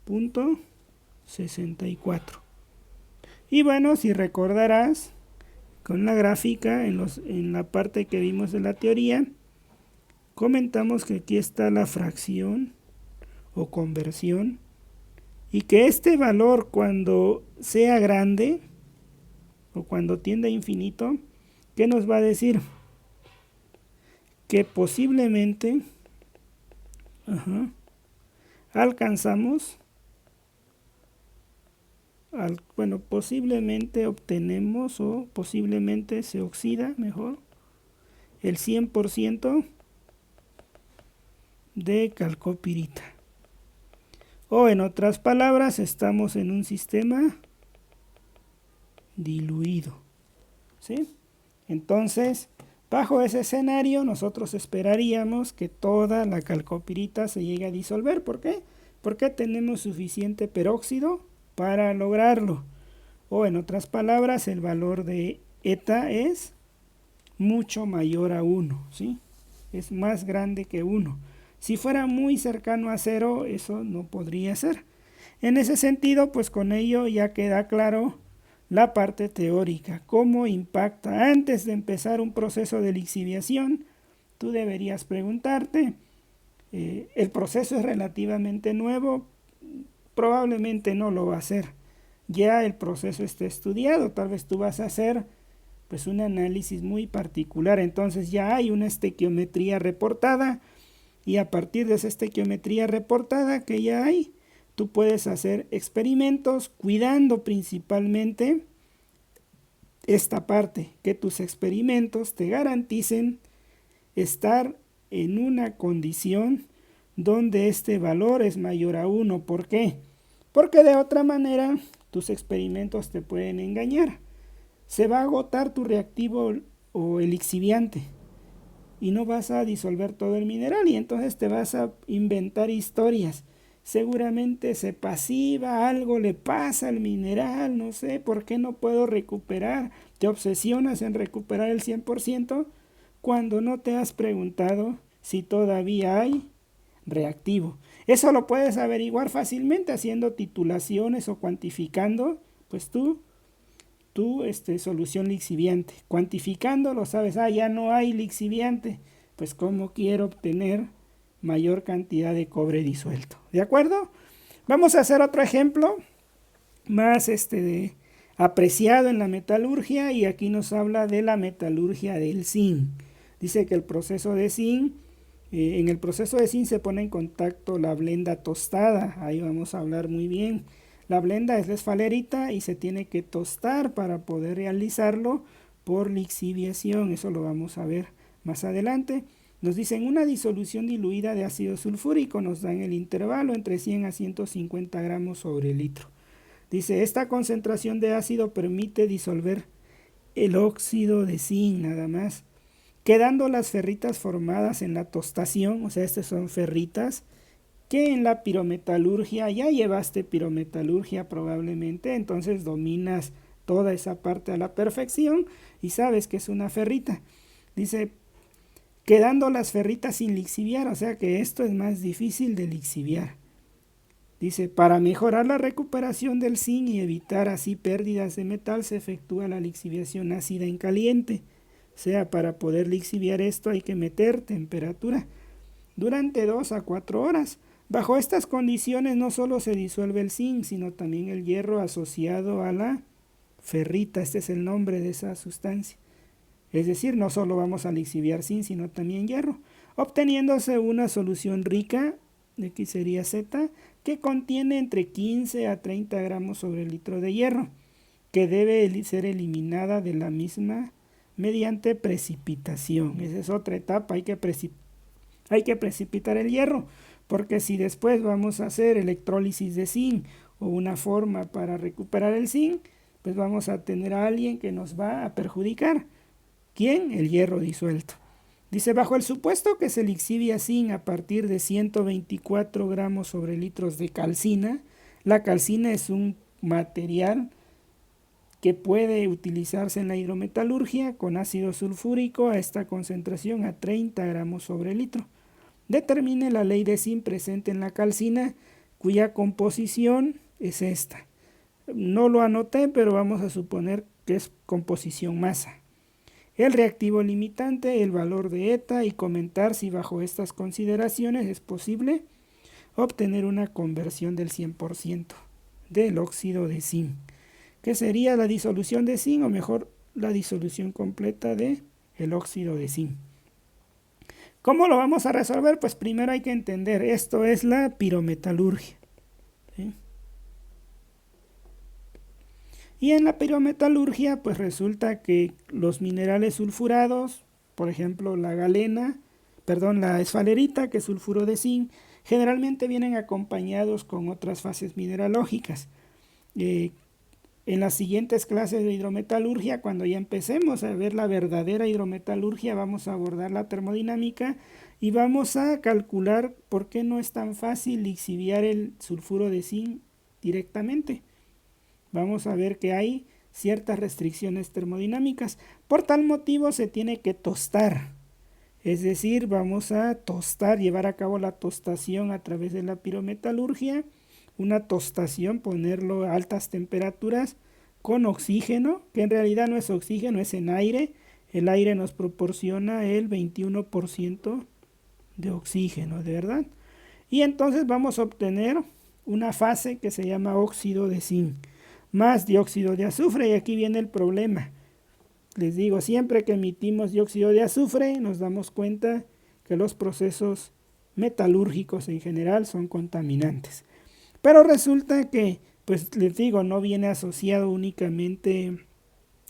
A: 0.64. Y bueno, si recordarás, con la gráfica, en la parte que vimos de la teoría, comentamos que aquí está la fracción o conversión y que este valor, cuando sea grande o cuando tienda a infinito, ¿qué nos va a decir? Que posiblemente alcanzamos, posiblemente obtenemos o posiblemente se oxida mejor el 100% de calcopirita. O en otras palabras, estamos en un sistema diluido, ¿sí? Entonces, bajo ese escenario, nosotros esperaríamos que toda la calcopirita se llegue a disolver. ¿Por qué? Porque tenemos suficiente peróxido para lograrlo. O en otras palabras, el valor de eta es mucho mayor a 1, ¿sí? Es más grande que 1. Si fuera muy cercano a 0, eso no podría ser. En ese sentido, pues con ello ya queda claro la parte teórica, cómo impacta. Antes de empezar un proceso de lixiviación, tú deberías preguntarte, ¿el proceso es relativamente nuevo? Probablemente no lo va a ser. Ya el proceso está estudiado, tal vez tú vas a hacer pues un análisis muy particular, entonces ya hay una estequiometría reportada y a partir de esa estequiometría reportada que ya hay, tú puedes hacer experimentos cuidando principalmente esta parte, que tus experimentos te garanticen estar en una condición donde este valor es mayor a 1. ¿Por qué? Porque de otra manera tus experimentos te pueden engañar. Se va a agotar tu reactivo o el lixiviante y no vas a disolver todo el mineral y entonces te vas a inventar historias. Seguramente se pasiva, algo le pasa al mineral, no sé, ¿por qué no puedo recuperar? Te obsesionas en recuperar el 100% cuando no te has preguntado si todavía hay reactivo. Eso lo puedes averiguar fácilmente haciendo titulaciones o cuantificando, pues tu solución lixiviante. Cuantificando lo sabes, ya no hay lixiviante, pues cómo quiero obtener mayor cantidad de cobre disuelto. ¿De acuerdo? Vamos a hacer otro ejemplo más apreciado en la metalurgia y aquí nos habla de la metalurgia del zinc. Dice que el proceso de zinc, en el proceso de zinc se pone en contacto la blenda tostada. Ahí vamos a hablar muy bien. La blenda es desfalerita y se tiene que tostar para poder realizarlo por lixiviación. Eso lo vamos a ver más adelante. Nos dicen una disolución diluida de ácido sulfúrico, nos dan el intervalo entre 100 a 150 gramos sobre litro. Dice, esta concentración de ácido permite disolver el óxido de zinc nada más, quedando las ferritas formadas en la tostación, o sea, estas son ferritas, que en la pirometalurgia, ya llevaste pirometalurgia probablemente, entonces dominas toda esa parte a la perfección y sabes que es una ferrita. Dice, quedando las ferritas sin lixiviar, o sea que esto es más difícil de lixiviar. Dice, para mejorar la recuperación del zinc y evitar así pérdidas de metal, se efectúa la lixiviación ácida en caliente. O sea, para poder lixiviar esto hay que meter temperatura durante 2 a 4 horas. Bajo estas condiciones no solo se disuelve el zinc, sino también el hierro asociado a la ferrita. Este es el nombre de esa sustancia. Es decir, no solo vamos a lixiviar zinc, sino también hierro, obteniéndose una solución rica, aquí sería Z, que contiene entre 15 a 30 gramos sobre litro de hierro, que debe ser eliminada de la misma mediante precipitación. Esa es otra etapa, hay que precipitar el hierro, porque si después vamos a hacer electrólisis de zinc o una forma para recuperar el zinc, pues vamos a tener a alguien que nos va a perjudicar. ¿Quién? El hierro disuelto. Dice, bajo el supuesto que se lixivia zinc a partir de 124 gramos sobre litros de calcina, la calcina es un material que puede utilizarse en la hidrometalurgia con ácido sulfúrico a esta concentración a 30 gramos sobre litro. Determine la ley de zinc presente en la calcina cuya composición es esta. No lo anoté, pero vamos a suponer que es composición masa. El reactivo limitante, el valor de eta y comentar si bajo estas consideraciones es posible obtener una conversión del 100% del óxido de zinc, que sería la disolución de zinc, o mejor la disolución completa de el óxido de zinc. ¿Cómo lo vamos a resolver? Pues primero hay que entender, esto es la pirometalurgia, ¿sí? Y en la pirometalurgia pues resulta que los minerales sulfurados, por ejemplo la la esfalerita, que es sulfuro de zinc, generalmente vienen acompañados con otras fases mineralógicas. En las siguientes clases de hidrometalurgia, cuando ya empecemos a ver la verdadera hidrometalurgia, vamos a abordar la termodinámica y vamos a calcular por qué no es tan fácil lixiviar el sulfuro de zinc directamente. Vamos a ver que hay ciertas restricciones termodinámicas. Por tal motivo se tiene que tostar. Es decir, vamos a tostar, llevar a cabo la tostación a través de la pirometalurgia. Una tostación, ponerlo a altas temperaturas con oxígeno, que en realidad no es oxígeno, es en aire. El aire nos proporciona el 21% de oxígeno, ¿de verdad? Y entonces vamos a obtener una fase que se llama óxido de zinc, más dióxido de azufre, y aquí viene el problema. Les digo, siempre que emitimos dióxido de azufre, nos damos cuenta que los procesos metalúrgicos en general son contaminantes. Pero resulta que, pues les digo, no viene asociado únicamente,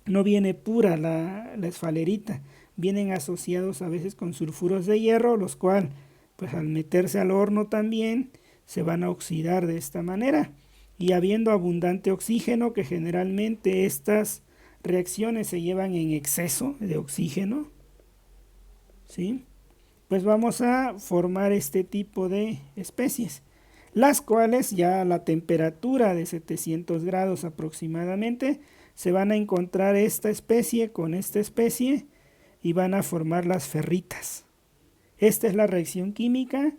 A: no viene pura la esfalerita, vienen asociados a veces con sulfuros de hierro, los cuales, pues al meterse al horno también, se van a oxidar de esta manera. Y habiendo abundante oxígeno, que generalmente estas reacciones se llevan en exceso de oxígeno, ¿sí? Pues vamos a formar este tipo de especies, las cuales ya a la temperatura de 700 grados aproximadamente se van a encontrar esta especie con esta especie y van a formar las ferritas. Esta es la reacción química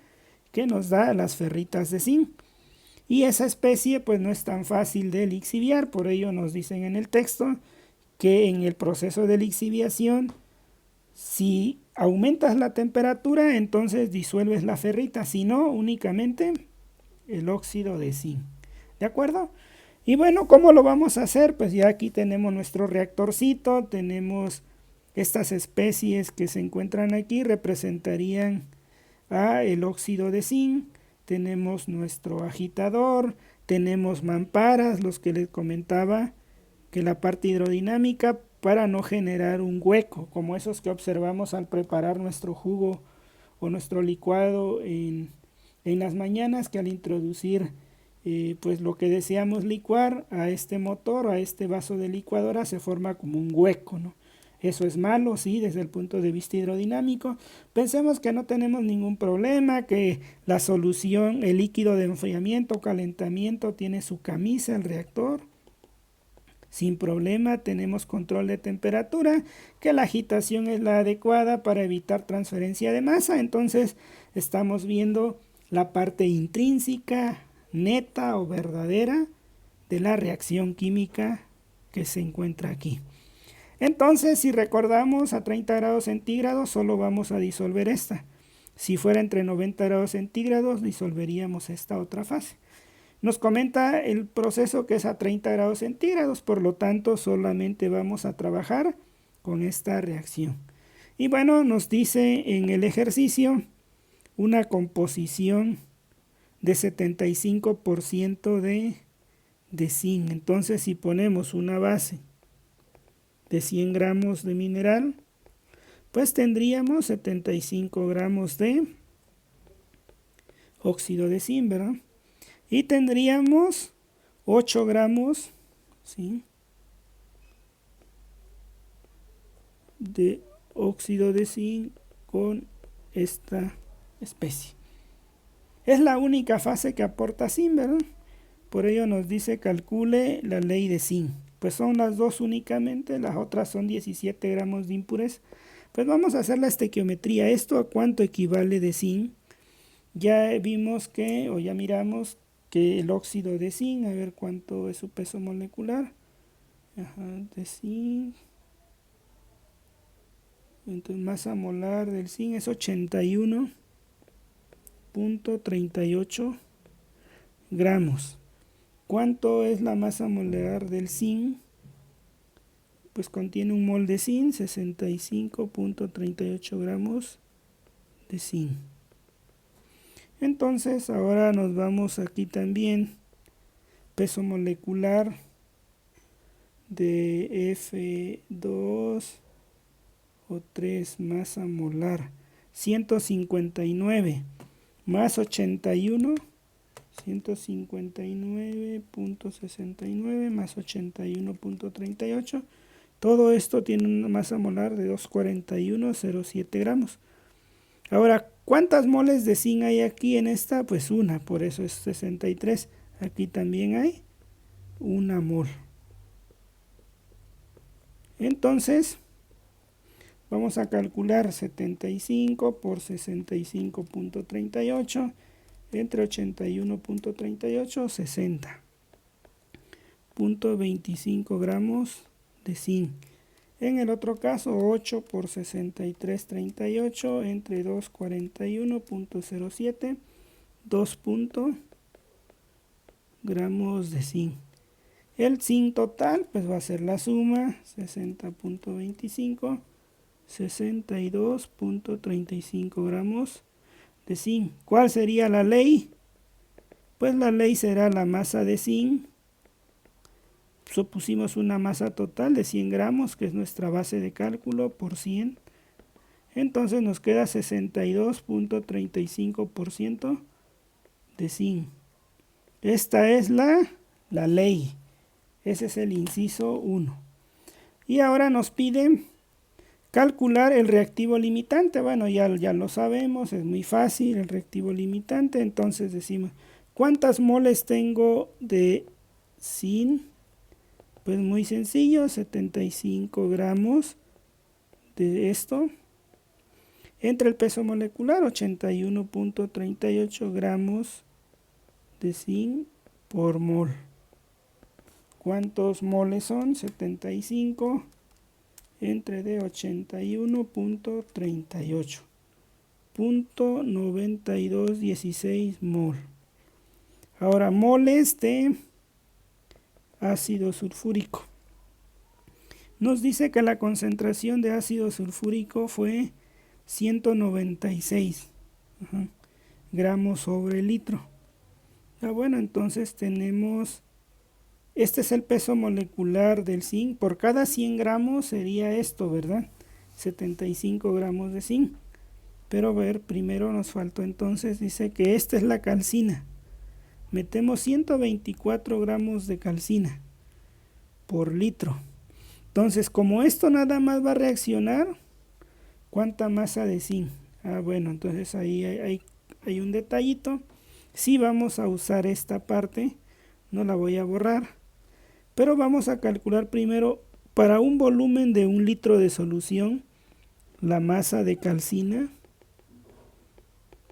A: que nos da las ferritas de zinc. Y esa especie pues no es tan fácil de lixiviar, por ello nos dicen en el texto que en el proceso de lixiviación, si aumentas la temperatura, entonces disuelves la ferrita, si no, únicamente el óxido de zinc. ¿De acuerdo? Y bueno, ¿cómo lo vamos a hacer? Pues ya aquí tenemos nuestro reactorcito, tenemos estas especies que se encuentran aquí, representarían el óxido de zinc. Tenemos nuestro agitador, tenemos mamparas, los que les comentaba, que la parte hidrodinámica para no generar un hueco, como esos que observamos al preparar nuestro jugo o nuestro licuado en las mañanas, que al introducir pues lo que deseamos licuar a este motor, a este vaso de licuadora, se forma como un hueco, ¿no? Eso es malo, sí, desde el punto de vista hidrodinámico. Pensemos que no tenemos ningún problema, que la solución, el líquido de enfriamiento o calentamiento tiene su camisa, el reactor. Sin problema, tenemos control de temperatura, que la agitación es la adecuada para evitar transferencia de masa. Entonces estamos viendo la parte intrínseca, neta o verdadera de la reacción química que se encuentra aquí. Entonces, si recordamos, a 30 grados centígrados solo vamos a disolver esta. Si fuera entre 90 grados centígrados, disolveríamos esta otra fase. Nos comenta el proceso que es a 30 grados centígrados, por lo tanto solamente vamos a trabajar con esta reacción. Y bueno, nos dice en el ejercicio una composición de 75% de zinc. Entonces, si ponemos una base de 100 gramos de mineral, pues tendríamos 75 gramos de óxido de zinc, ¿verdad? Y tendríamos 8 gramos, ¿sí?, de óxido de zinc con esta especie. Es la única fase que aporta zinc, ¿verdad? Por ello nos dice calcule la ley de zinc. Pues son las dos únicamente, las otras son 17 gramos de impureza. Pues vamos a hacer la estequiometría. ¿Esto a cuánto equivale de zinc? Ya vimos que, o ya miramos que el óxido de zinc, a ver cuánto es su peso molecular. De zinc. Entonces masa molar del zinc es 81.38 gramos. ¿Cuánto es la masa molar del zinc? Pues contiene un mol de zinc, 65.38 gramos de zinc. Entonces ahora nos vamos aquí también, peso molecular de F2 o 3, masa molar 159 más 81, 159.69 más 81.38. Todo esto tiene una masa molar de 241,07 gramos. Ahora, ¿cuántas moles de zinc hay aquí en esta? Pues una, por eso es 63. Aquí también hay una mol. Entonces, vamos a calcular 75 por 65.38 entre 81.38, 60.25 gramos de zinc. En el otro caso, 8 por 63.38 entre 241.07, 2 gramos de zinc. El zinc total pues va a ser la suma 60.25, 62.35 gramos de zinc. ¿Cuál sería la ley? Pues la ley será la masa de zinc. Supusimos una masa total de 100 gramos, que es nuestra base de cálculo, por 100. Entonces nos queda 62.35% de zinc. Esta es la ley. Ese es el inciso 1. Y ahora nos piden calcular el reactivo limitante. Bueno, ya lo sabemos, es muy fácil el reactivo limitante. Entonces decimos, ¿cuántas moles tengo de zinc? Pues muy sencillo, 75 gramos de esto. Entre el peso molecular, 81.38 gramos de zinc por mol. ¿Cuántos moles son? 75 entre de 81.38. 0.9216 mol. Ahora, moles de ácido sulfúrico. Nos dice que la concentración de ácido sulfúrico fue 196 gramos sobre litro. Bueno, entonces tenemos, este es el peso molecular del zinc. Por cada 100 gramos sería esto, ¿verdad? 75 gramos de zinc. Pero a ver, primero nos faltó entonces, dice que esta es la calcina. Metemos 124 gramos de calcina por litro. Entonces, como esto nada más va a reaccionar, ¿cuánta masa de zinc? Bueno, entonces ahí hay un detallito. Sí vamos a usar esta parte, no la voy a borrar. Pero vamos a calcular primero, para un volumen de 1 litro de solución, la masa de calcina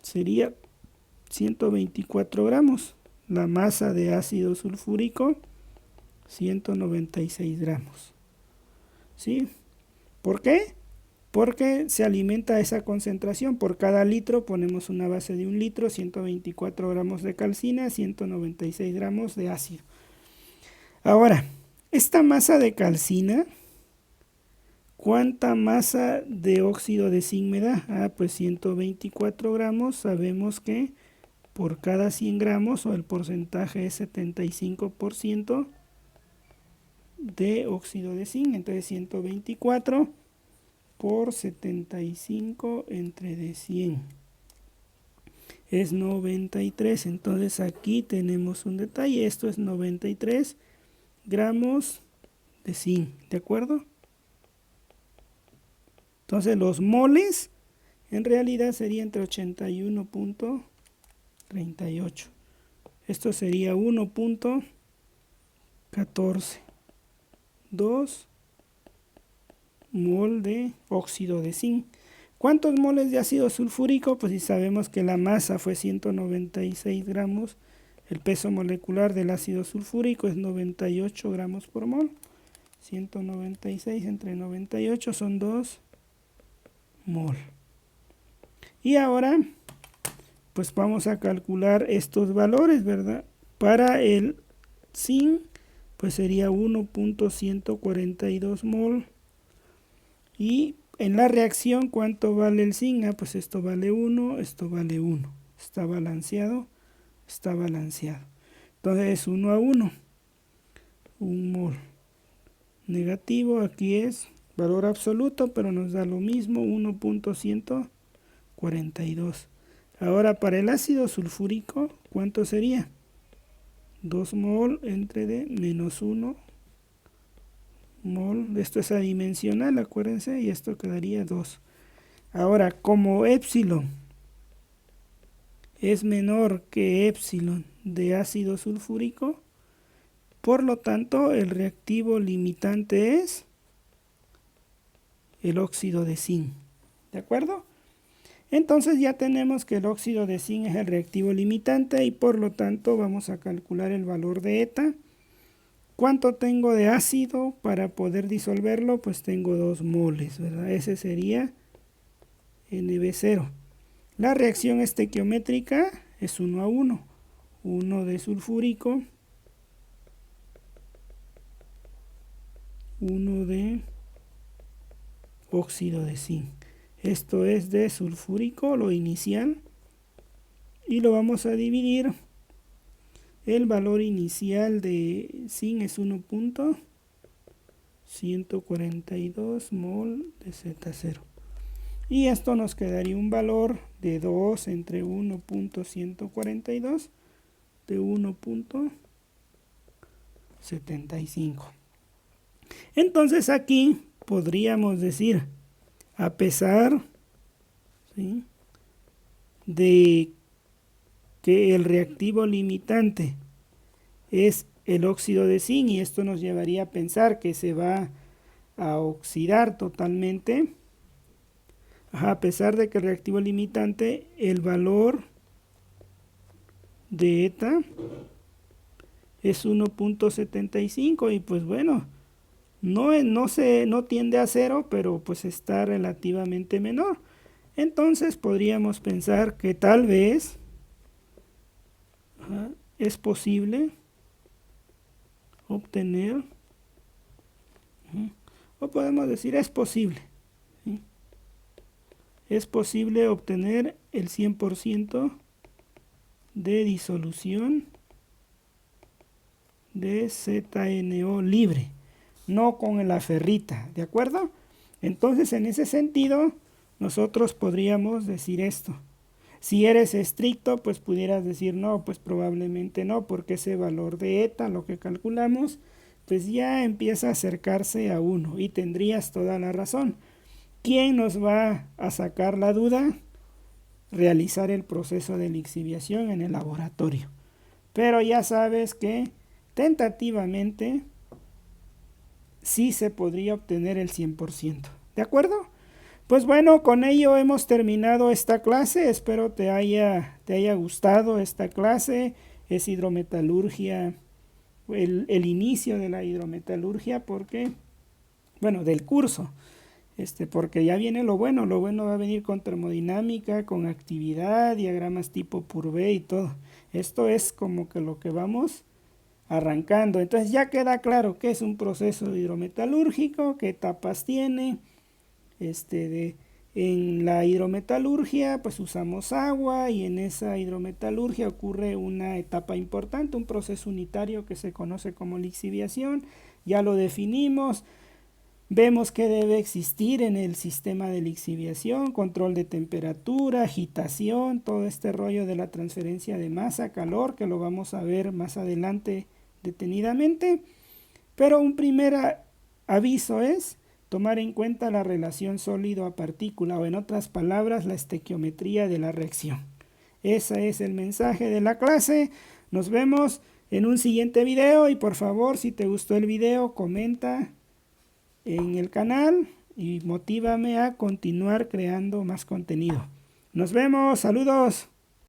A: sería 124 gramos. La masa de ácido sulfúrico, 196 gramos. ¿Sí? ¿Por qué? Porque se alimenta a esa concentración. Por cada litro ponemos una base de 1 litro, 124 gramos de calcina, 196 gramos de ácido. Ahora, esta masa de calcina, ¿cuánta masa de óxido de zinc me da? Pues 124 gramos. Sabemos que por cada 100 gramos, o el porcentaje es 75% de óxido de zinc. Entonces 124 por 75 entre de 100 es 93. Entonces aquí tenemos un detalle. Esto es 93 gramos de zinc, ¿de acuerdo? Entonces los moles en realidad sería entre 81.38. Esto sería 1.14. 2 mol de óxido de zinc. ¿Cuántos moles de ácido sulfúrico? Pues si sabemos que la masa fue 196 gramos, El peso molecular del ácido sulfúrico es 98 gramos por mol. 196 entre 98 son 2 mol. Y ahora, pues vamos a calcular estos valores, ¿verdad? Para el zinc, pues sería 1.142 mol. Y en la reacción, ¿cuánto vale el zinc? Ah, pues esto vale 1, esto vale 1. Está balanceado, está balanceado. Entonces es 1 a 1. 1 mol. Negativo, aquí es valor absoluto, pero nos da lo mismo, 1.142. Ahora para el ácido sulfúrico, ¿cuánto sería? 2 mol entre de menos 1 mol. Esto es adimensional, acuérdense, y esto quedaría 2. Ahora, como épsilon es menor que épsilon de ácido sulfúrico, por lo tanto, el reactivo limitante es el óxido de zinc. ¿De acuerdo? Entonces ya tenemos que el óxido de zinc es el reactivo limitante y por lo tanto vamos a calcular el valor de eta. ¿Cuánto tengo de ácido para poder disolverlo? Pues tengo 2 moles, ¿verdad? Ese sería NB0. La reacción estequiométrica es 1 a 1. 1 de sulfúrico, 1 de óxido de zinc. Esto es de sulfúrico, lo inicial, y lo vamos a dividir. El valor inicial de zinc es 1.142 mol de Z0. Y esto nos quedaría un valor de 2 entre 1.142 de 1.75. Entonces aquí podríamos decir, a pesar, ¿sí?, de que el reactivo limitante es el óxido de zinc, y esto nos llevaría a pensar que se va a oxidar totalmente, a pesar de que el reactivo limitante, el valor de eta es 1.75, y pues bueno, no tiende a cero, pero pues está relativamente menor. Entonces podríamos pensar que tal vez es posible obtener, o podemos decir es posible, ¿sí?, es posible obtener el 100% de disolución de ZNO libre, no con la ferrita, ¿de acuerdo? Entonces, en ese sentido, nosotros podríamos decir esto. Si eres estricto, pues pudieras decir no, pues probablemente no, porque ese valor de eta, lo que calculamos, pues ya empieza a acercarse a 1, y tendrías toda la razón. ¿Quién nos va a sacar la duda? Realizar el proceso de lixiviación en el laboratorio. Pero ya sabes que tentativamente sí se podría obtener el 100%. ¿De acuerdo? Pues bueno, con ello hemos terminado esta clase. Espero te haya gustado esta clase. Es hidrometalurgia, el inicio de la hidrometalurgia, porque, bueno, del curso. Porque ya viene lo bueno va a venir con termodinámica, con actividad, diagramas tipo Purvé y todo. Esto es como que lo que vamos arrancando. Entonces ya queda claro qué es un proceso hidrometalúrgico, qué etapas tiene. En la hidrometalurgia pues usamos agua, y en esa hidrometalurgia ocurre una etapa importante, un proceso unitario que se conoce como lixiviación. Ya lo definimos. Vemos que debe existir en el sistema de lixiviación: control de temperatura, agitación, todo este rollo de la transferencia de masa, calor, que lo vamos a ver más adelante detenidamente. Pero un primer aviso es tomar en cuenta la relación sólido a partícula, o en otras palabras, la estequiometría de la reacción. Ese es el mensaje de la clase. Nos vemos en un siguiente video, y por favor, si te gustó el video, comenta en el canal y motívame a continuar creando más contenido. Nos vemos, saludos.